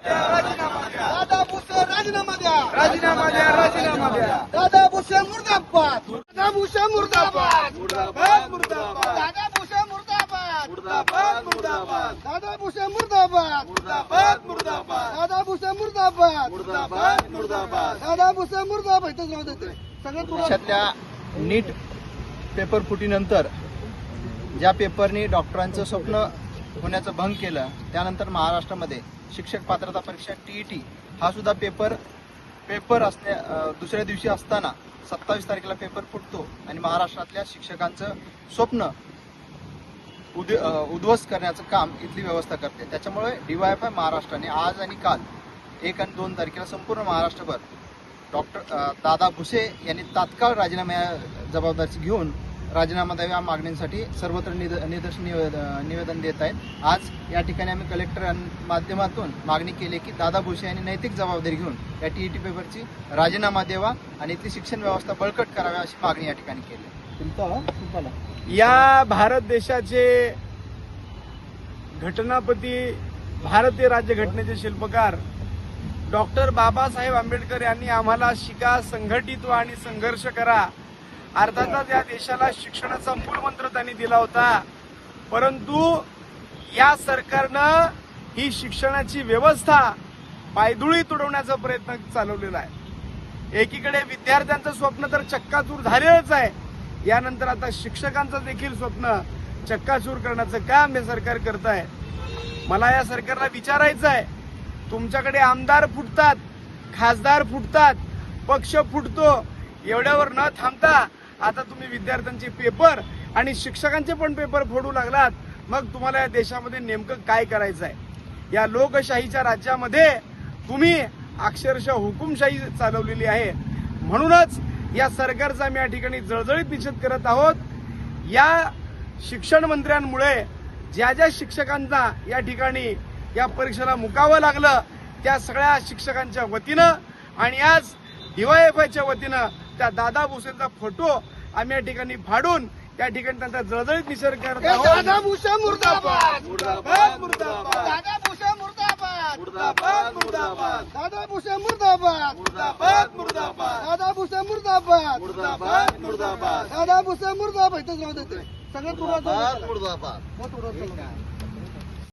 दादा भुसे राजीनामा द्या. राजीनामा द्या, राजीनामा द्या. दादा भुसे मुर्दाबाद. दादा भुसे मुर्दाबाद. मुर्दाबाद, मुर्दाबाद. दादा भुसे मुर्दाबाद. मुर्दाबाद, मुर्दाबाद. दादा भुसे मुर्दाबाद. मुर्दाबाद, मुर्दाबाद. दादा भुसे मुर्दाबाद. मुर्दाबाद, मुर्दाबाद. दादा भुसे मुर्दाबाद. इथंच राहू देते सगळे देशातल्या नीट पेपर फुटीनंतर ज्या पेपरनी डॉक्टरांचं स्वप्न होण्याचं भंग केलं, त्यानंतर महाराष्ट्रामध्ये शिक्षक पात्रता परीक्षा TET हा सुद्धा पेपर असल्या दुसऱ्या दिवशी असताना 27 तारखेला पेपर फुटतो आणि महाराष्ट्रातल्या शिक्षकांचं स्वप्न उद्ध्वस्त करण्याचं काम इथली व्यवस्था करते. त्याच्यामुळे DYFI महाराष्ट्राने आज आणि काल 1 आणि 2 तारखेला संपूर्ण महाराष्ट्रभर डॉक्टर दादा भुसे यांनी तात्काळ राजीनामा जबाबदारी घेऊन राजीनामा द्यावा मागणीसाठी सर्वत्र निवेदन देत आहेत. आज या ठिकाणी आम्ही कलेक्टर माध्यमातून मागणी केली की दादा भुसे यांनी नैतिक जबाबदारी घेऊन या TET पेपरची राजीनामा द्यावा आणि इथली शिक्षण व्यवस्था बळकट करावी अशी मागणी या ठिकाणी केली. या भारत देशाचे घटनापती, भारतीय राज्यघटनेचे शिल्पकार डॉक्टर बाबासाहेब आंबेडकर यांनी आम्हाला शिका, संघटित व्हा आणि संघर्ष करा, अर्थातच या देशाला शिक्षणाचा मूलमंत्र त्यांनी दिला होता. परंतु या सरकारनं ही शिक्षणाची व्यवस्था पायदुळी तुडवण्याचा प्रयत्न चालवलेला आहे. एकीकडे विद्यार्थ्यांचं स्वप्न तर चक्काचूर झालेलंच आहे, यानंतर आता शिक्षकांचं देखील स्वप्न चक्काचूर करण्याचं काम हे सरकार करत आहे. मला या सरकारला विचारायचं आहे, तुमच्याकडे आमदार फुटतात, खासदार फुटतात, पक्ष फुटतो, एवढ्यावर न थांबता आता तुम्ही विद्यार्थ्यांचे पेपर आणि शिक्षकांचे पण पेपर फोडू लागलात. मग तुम्हाला या देशामध्ये नेमकं काय करायचं आहे? या लोकशाहीच्या राज्यामध्ये तुम्ही अक्षरशः हुकुमशाही चालवलेली आहे. म्हणूनच या सरकारचा आम्ही या ठिकाणी जळजळीत निषेध करत आहोत. या शिक्षण मंत्र्यांमुळे ज्या ज्या शिक्षकांना या ठिकाणी या परीक्षेला मुकावं लागलं, त्या सगळ्या शिक्षकांच्या वतीनं आणि आज DYFIच्या वतीनं त्या दादा भुसेंचा फोटो आम्ही या ठिकाणी फाडून त्या ठिकाणी त्यांचा जळजळीत निषेध करत आहोत. दादा भुसे मुर्दाबाद. मुर्दाबाद, मुर्दाबाद. दादा भुसे मुर्दाबाद. मुर्दाबाद, मुर्दाबाद. दादा भुसे मुर्दाबाद. मुर्दाबाद, मुर्दाबाद. दादा भुसे मुर्दाबाद. मुर्दाबाद, मुर्दाबाद. दादा भुसे मुर्दाबाद. इथंच राहू देते सगळे मुर्दाबाद, मुर्दाबाद. तुरा